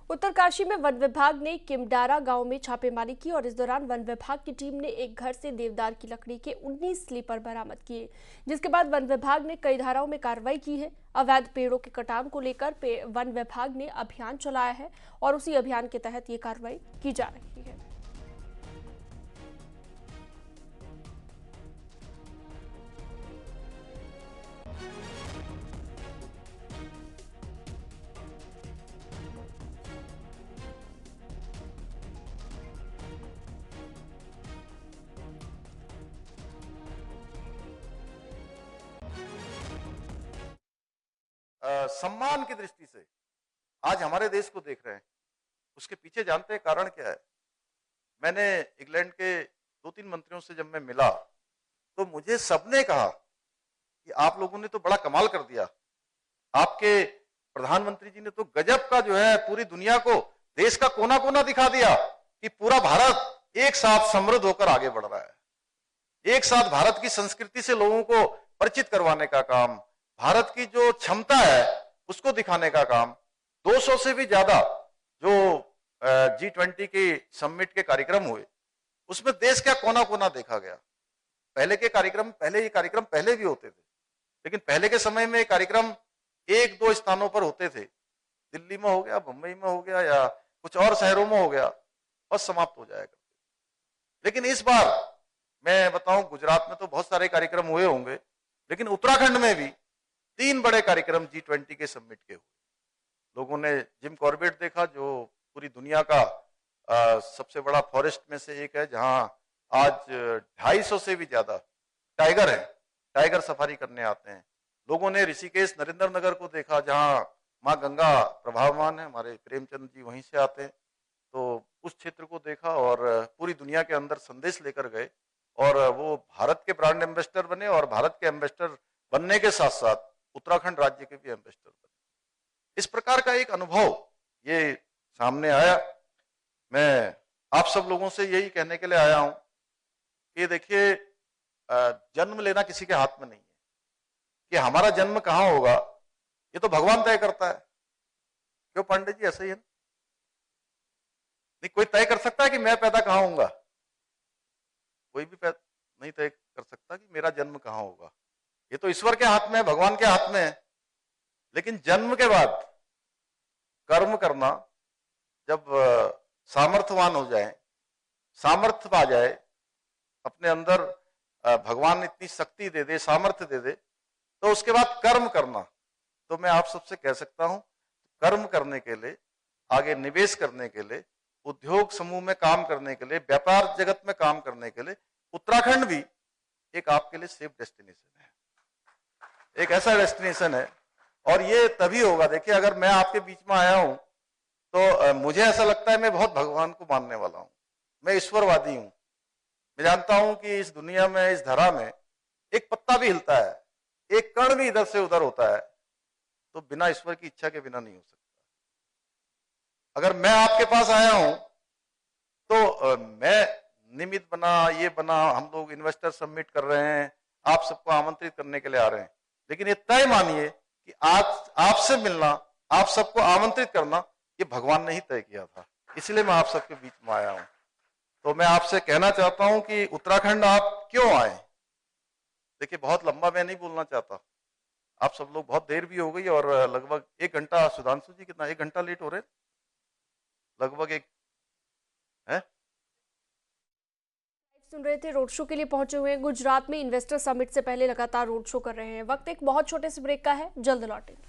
उत्तरकाशी में वन विभाग ने किमडारा गांव में छापेमारी की और इस दौरान वन विभाग की टीम ने एक घर से देवदार की लकड़ी के 19 स्लीपर बरामद किए, जिसके बाद वन विभाग ने कई धाराओं में कार्रवाई की है। अवैध पेड़ों के कटान को लेकर वन विभाग ने अभियान चलाया है और उसी अभियान के तहत ये कार्रवाई की जा रही है। सम्मान की दृष्टि से आज हमारे देश को देख रहे हैं, उसके पीछे जानते हैं कारण क्या है। मैंने इंग्लैंड के 2-3 मंत्रियों से जब मैं मिला तो मुझे सबने कहा कि आप लोगों ने तो बड़ा कमाल कर दिया, आपके प्रधानमंत्री जी ने तो गजब का जो है पूरी दुनिया को, देश का कोना कोना दिखा दिया कि पूरा भारत एक साथ समृद्ध होकर आगे बढ़ रहा है। एक साथ भारत की संस्कृति से लोगों को परिचित करवाने का काम, भारत की जो क्षमता है उसको दिखाने का काम। 200 से भी ज्यादा जो G20 के समिट के कार्यक्रम हुए उसमें देश का कोना कोना देखा गया। पहले ये कार्यक्रम पहले भी होते थे, लेकिन पहले के समय में ये कार्यक्रम 1-2 स्थानों पर होते थे, दिल्ली में हो गया, मुंबई में हो गया या कुछ और शहरों में हो गया, बस समाप्त हो जाएगा। लेकिन इस बार मैं बताऊं, गुजरात में तो बहुत सारे कार्यक्रम हुए होंगे, लेकिन उत्तराखंड में भी 3 बड़े कार्यक्रम G20 के समिट के हुए। लोगों ने जिम कॉर्बेट देखा, जो पूरी दुनिया का सबसे बड़ा फॉरेस्ट में से एक है, जहां आज 250 से भी ज्यादा टाइगर है, टाइगर सफारी करने आते हैं। लोगों ने ऋषिकेश नरेंद्र नगर को देखा, जहां माँ गंगा प्रभावमान है, हमारे प्रेमचंद जी वहीं से आते हैं, तो उस क्षेत्र को देखा और पूरी दुनिया के अंदर संदेश लेकर गए और वो भारत के ब्रांड एम्बेसडर बने और भारत के एम्बेसडर बनने के साथ साथ उत्तराखंड राज्य के भी एम्बेसडर बने। इस प्रकार का एक अनुभव ये सामने आया। मैं आप सब लोगों से यही कहने के लिए आया हूं कि देखिए, जन्म लेना किसी के हाथ में नहीं है कि हमारा जन्म कहां होगा, ये तो भगवान तय करता है। क्यों पांडे जी, ऐसा ही है ना? नहीं कोई तय कर सकता है कि मैं पैदा कहां होऊंगा? कोई भी नहीं तय कर सकता कि मेरा जन्म कहां होगा। ये तो ईश्वर के हाथ में है, भगवान के हाथ में है। लेकिन जन्म के बाद कर्म करना, जब सामर्थ्यवान हो जाए, सामर्थ्य पा जाए, अपने अंदर भगवान इतनी शक्ति दे दे, सामर्थ्य दे दे, तो उसके बाद कर्म करना। तो मैं आप सबसे कह सकता हूं, कर्म करने के लिए, आगे निवेश करने के लिए, उद्योग समूह में काम करने के लिए, व्यापार जगत में काम करने के लिए उत्तराखंड भी एक आपके लिए सेफ डेस्टिनेशन है, एक ऐसा डेस्टिनेशन है। और ये तभी होगा, देखिए, अगर मैं आपके बीच में आया हूं तो मुझे ऐसा लगता है मैं बहुत भगवान को मानने वाला हूं, मैं ईश्वरवादी हूं। मैं जानता हूं कि इस दुनिया में, इस धरा में एक पत्ता भी हिलता है, एक कण भी इधर से उधर होता है, तो बिना ईश्वर की इच्छा के बिना नहीं हो सकता। अगर मैं आपके पास आया हूं तो मैं निमित्त बना, ये बना, हम लोग इन्वेस्टर सबमिट कर रहे हैं, आप सबको आमंत्रित करने के लिए आ रहे हैं, लेकिन ये तय मानिए कि आज आपसे मिलना, आप सबको आमंत्रित करना, ये भगवान ने ही तय किया था। इसलिए मैं आप सबके बीच में आया हूं। तो मैं आपसे कहना चाहता हूं कि उत्तराखंड आप क्यों आए। देखिए, बहुत लंबा मैं नहीं बोलना चाहता, आप सब लोग बहुत देर भी हो गई और लगभग 1 घंटा, सुधांशु जी कितना 1 घंटा लेट हो रहे, लगभग एक है। सुन रहे थे, रोड शो के लिए पहुंचे हुए हैं गुजरात में। इन्वेस्टर समिट से पहले लगातार रोड शो कर रहे हैं। वक्त एक बहुत छोटे से ब्रेक का है, जल्द लौटेंगे।